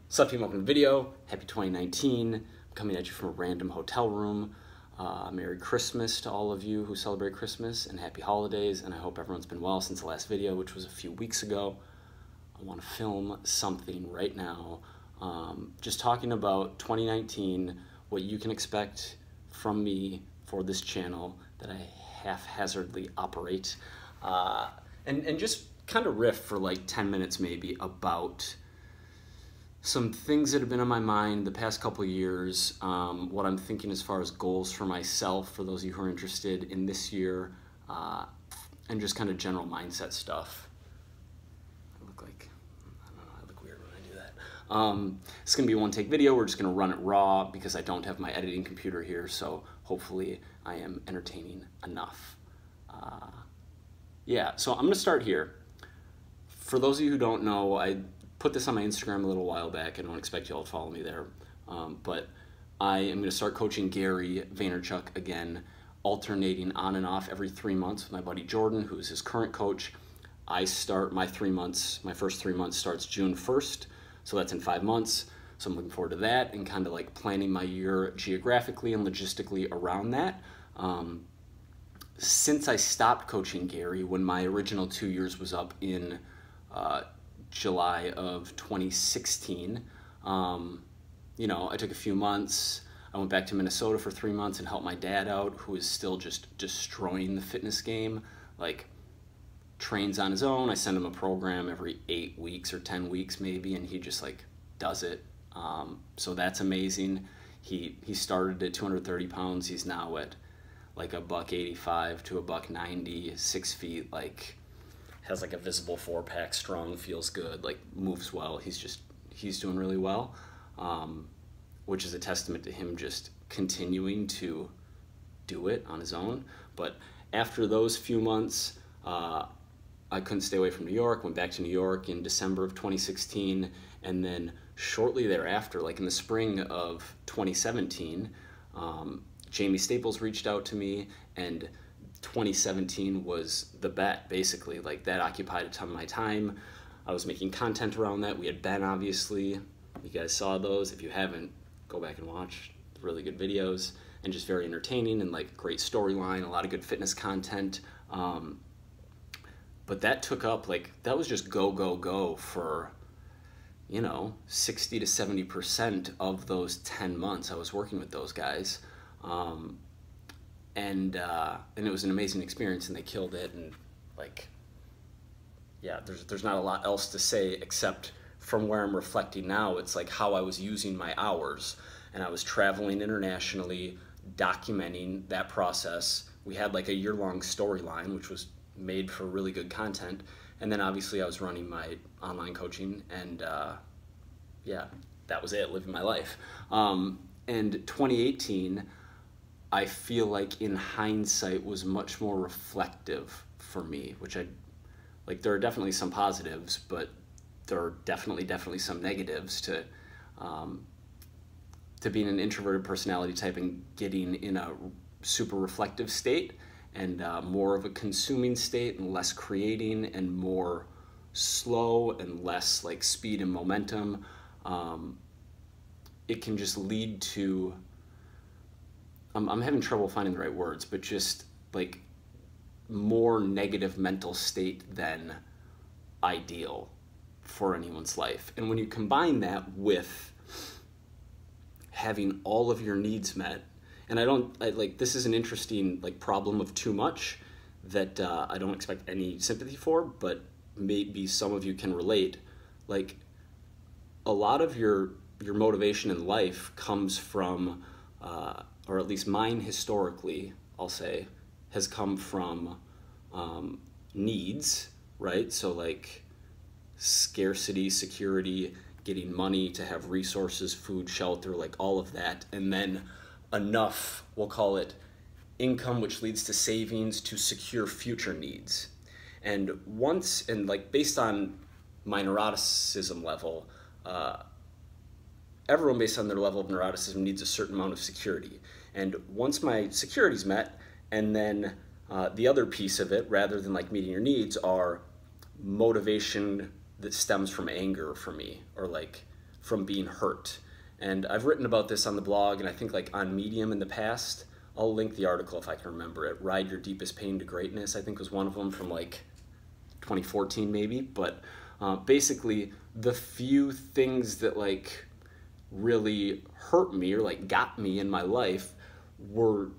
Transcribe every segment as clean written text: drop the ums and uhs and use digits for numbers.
What's up, team? Welcome to the video. Happy 2019. I'm coming at you from a random hotel room. Merry Christmas to all of you who celebrate Christmas, and happy holidays, and I hope everyone's been well since the last video, which was a few weeks ago. I want to film something right now, just talking about 2019, what you can expect from me for this channel that I haphazardly operate, and just kind of riff for like 10 minutes maybe about some things that have been on my mind the past couple of years, what I'm thinking as far as goals for myself, for those of you who are interested in this year, and just kind of general mindset stuff. I don't know, I look weird when I do that. It's going to be a one-take video. We're just going to run it raw because I don't have my editing computer here, so hopefully I am entertaining enough. Yeah, so I'm going to start here. For those of you who don't know, I put this on my Instagram a little while back. I don't expect you all to follow me there, but I am going to start coaching Gary Vaynerchuk again, alternating on and off every 3 months with my buddy Jordan, who's his current coach. I start my first 3 months starts June 1st, so that's in 5 months. So I'm looking forward to that and kind of like planning my year geographically and logistically around that. Since I stopped coaching Gary, when my original 2 years was up in July of 2016, you know, I took a few months. I went back to Minnesota for 3 months and helped my dad out, who is still just destroying the fitness game, like trains on his own. I send him a program every 8 weeks or 10 weeks maybe, and he just like does it. So that's amazing. He started at 230 pounds. He's now at like $185 to $190, 6 feet, like has like a visible 4-pack, strong, feels good, like moves well. He's doing really well, which is a testament to him just continuing to do it on his own. But after those few months, I couldn't stay away from New York, went back to New York in December of 2016, and then shortly thereafter, like in the spring of 2017, Jamie Staples reached out to me, and 2017 was the bet, basically. Like that occupied a ton of my time. I was making content around that. We had Ben, obviously. You guys saw those. If you haven't, go back and watch. Really good videos and just very entertaining and like great storyline, a lot of good fitness content. But that took up, like, that was just go for, you know, 60 to 70% of those 10 months I was working with those guys. And it was an amazing experience, and they killed it. And like, yeah, there's not a lot else to say except from where I'm reflecting now, it's like how I was using my hours, and I was traveling internationally, documenting that process. We had like a year-long storyline, which was made for really good content. And then obviously I was running my online coaching, and yeah, that was it, living my life. And 2018, I feel like in hindsight was much more reflective for me, which there are definitely some positives, but there are definitely some negatives to being an introverted personality type and getting in a super reflective state, and more of a consuming state and less creating and more slow and less like speed and momentum. It can just lead to, I'm having trouble finding the right words, but just like more negative mental state than ideal for anyone's life. And when you combine that with having all of your needs met, and this is an interesting like problem of too much that I don't expect any sympathy for, but maybe some of you can relate. Like a lot of your motivation in life comes from, or at least mine historically, I'll say, has come from needs, right? So like scarcity, security, getting money to have resources, food, shelter, like all of that. And then enough, we'll call it income, which leads to savings to secure future needs. And like based on my neuroticism level, everyone based on their level of neuroticism needs a certain amount of security. And once my security's met, and then the other piece of it, rather than like meeting your needs, are motivation that stems from anger for me, or like from being hurt. And I've written about this on the blog, and I think like on Medium in the past. I'll link the article if I can remember it. Ride Your Deepest Pain to Greatness, I think was one of them from like 2014 maybe. But basically the few things that like really hurt me or like got me in my life were,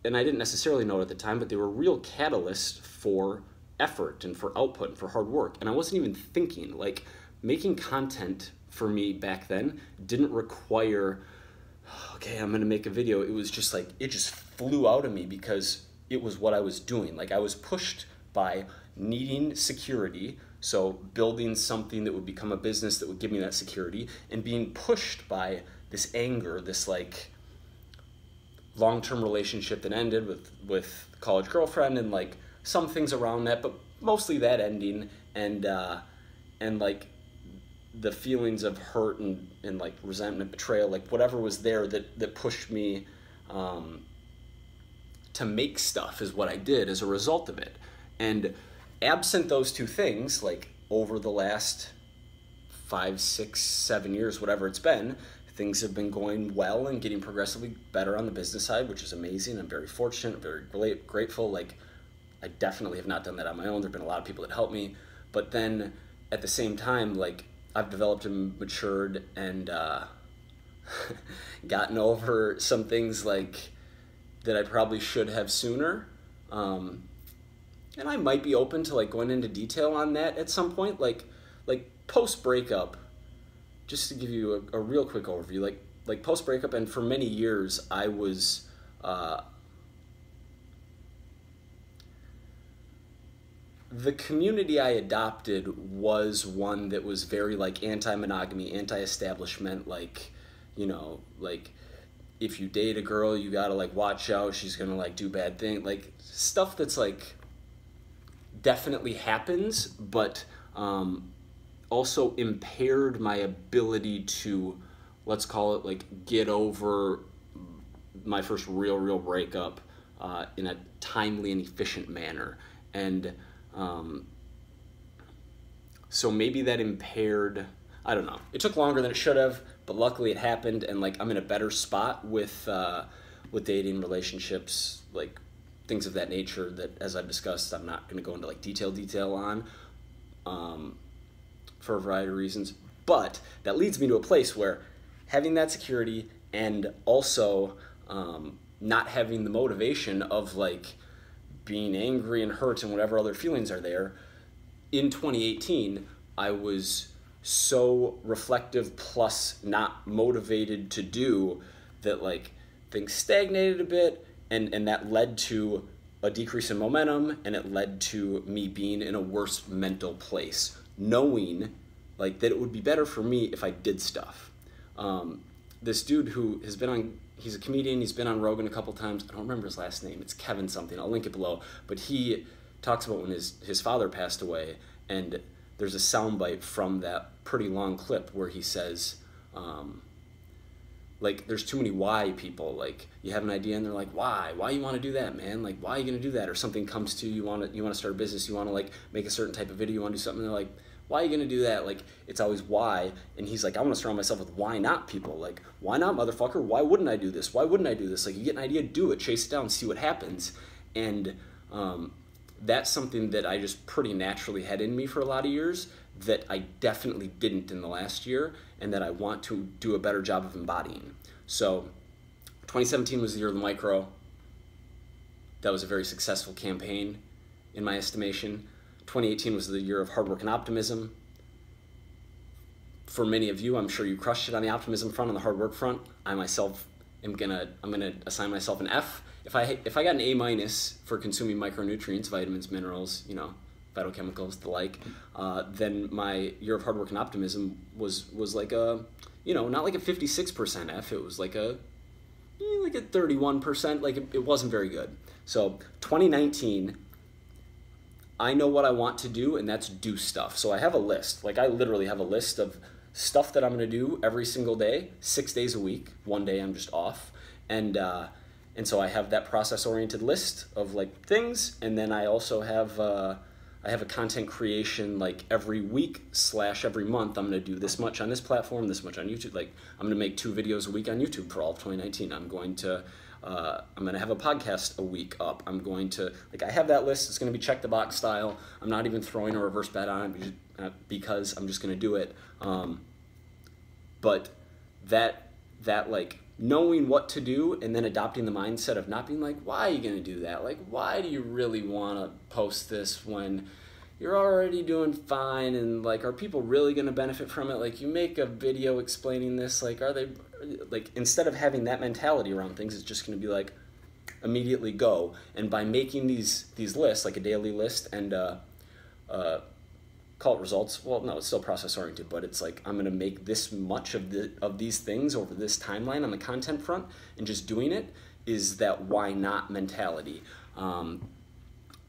and I didn't necessarily know it at the time, but they were real catalysts for effort and for output and for hard work. And I wasn't even thinking, like, making content for me back then didn't require, okay, I'm gonna make a video. It was just like, it just flew out of me because it was what I was doing. Like, I was pushed by needing security, so building something that would become a business that would give me that security, and being pushed by this anger, this like long-term relationship that ended with college girlfriend and like some things around that, but mostly that ending, and like the feelings of hurt and like resentment, betrayal, like whatever was there that pushed me to make stuff is what I did as a result of it. And absent those two things, like over the last 5, 6, 7 years, whatever it's been, things have been going well and getting progressively better on the business side, which is amazing. I'm very fortunate, very grateful. Like, I definitely have not done that on my own. There have been a lot of people that helped me. But then at the same time, like, I've developed and matured and gotten over some things like that I probably should have sooner. And I might be open to like going into detail on that at some point, like post breakup. Just to give you a real quick overview, like post breakup, and for many years I was the community I adopted was one that was very like anti-monogamy, anti-establishment, like, you know, like if you date a girl, you gotta like watch out, she's gonna like do bad things, like stuff that's like definitely happens, but also impaired my ability to, let's call it like, get over my first real breakup in a timely and efficient manner. And so maybe that impaired, I don't know. It took longer than it should have, but luckily it happened, and like I'm in a better spot with dating, relationships, like things of that nature that, as I've discussed, I'm not going to go into like detail on for a variety of reasons. But that leads me to a place where having that security and also not having the motivation of like being angry and hurt and whatever other feelings are there, in 2018, I was so reflective plus not motivated to do that, like, things stagnated a bit, and that led to a decrease in momentum, and it led to me being in a worse mental place, knowing like that it would be better for me if I did stuff. This dude who has been on, he's a comedian, he's been on Rogan a couple times, I don't remember his last name, it's Kevin something, I'll link it below, but he talks about when his father passed away, and there's a soundbite from that pretty long clip where he says, like, there's too many why people, like, you have an idea and they're like, why you want to do that, man, like, why are you going to do that? Or something comes to you, you want to start a business, you want to like make a certain type of video, you want to do something, and they're like, why are you going to do that? Like, it's always why. And he's like, I want to surround myself with why not people. Like, why not, motherfucker? Why wouldn't I do this? Why wouldn't I do this? Like, you get an idea, do it, chase it down, see what happens. And that's something that I just pretty naturally had in me for a lot of years that I definitely didn't in the last year, and that I want to do a better job of embodying. So 2017 was the year of the micro. That was a very successful campaign in my estimation. 2018 was the year of hard work and optimism. For many of you, I'm sure you crushed it on the optimism front, on the hard work front. I myself I'm gonna assign myself an F. If I got an A- for consuming micronutrients, vitamins, minerals, you know, phytochemicals, the like, then my year of hard work and optimism was like a, you know, not like a 56% F. It was like a 31%. Like it wasn't very good. So 2019. I know what I want to do, and that's do stuff. So I have a list. Like, I literally have a list of stuff that I'm going to do every single day, 6 days a week. One day I'm just off. And so I have that process-oriented list of, like, things. And then I also have, I have a content creation like every week / every month. I'm going to do this much on this platform, this much on YouTube. Like I'm going to make 2 videos a week on YouTube for all of 2019. I'm going to have a podcast a week up. I'm going to, like, I have that list. It's going to be check the box style. I'm not even throwing a reverse bet on it because I'm just going to do it. But that like knowing what to do and then adopting the mindset of not being like, why are you going to do that? Like, why do you really want to post this when you're already doing fine? And like, are people really going to benefit from it? Like, you make a video explaining this, like, are they, like, instead of having that mentality around things, it's just going to be like, immediately go. And by making these lists, like a daily list and call it results. Well, no, it's still process oriented, but it's like I'm going to make this much of these things over this timeline on the content front, and just doing it is that why not mentality. And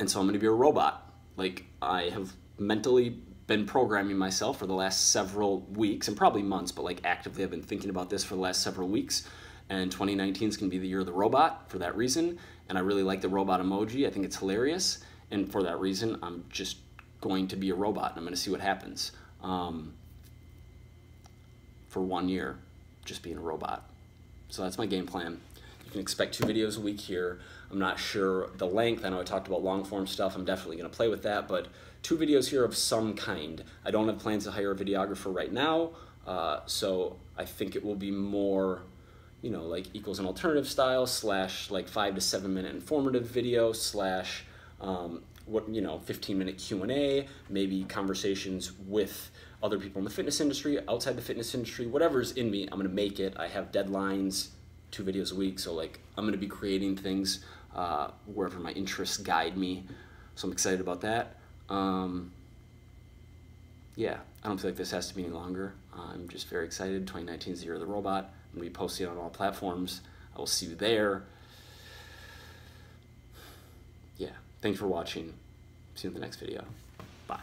so I'm going to be a robot. Like, I have mentally been programming myself for the last several weeks and probably months, but like actively I've been thinking about this for the last several weeks. And 2019 is going to be the year of the robot for that reason. And I really like the robot emoji. I think it's hilarious. And for that reason, I'm just going to be a robot, and I'm going to see what happens for 1 year, just being a robot. So that's my game plan. You can expect 2 videos a week here. I'm not sure the length. I know I talked about long form stuff. I'm definitely going to play with that, but 2 videos here of some kind. I don't have plans to hire a videographer right now, so I think it will be more, you know, like equals an alternative style / like 5 to 7 minute informative video / 15-minute Q&A, maybe conversations with other people in the fitness industry, outside the fitness industry, whatever's in me, I'm going to make it. I have deadlines, 2 videos a week, so like I'm going to be creating things wherever my interests guide me. So I'm excited about that. Yeah, I don't feel like this has to be any longer. I'm just very excited. 2019 is the year of the robot. I'm going to be posting on all platforms. I will see you there. Yeah, thanks for watching. See you in the next video. Bye.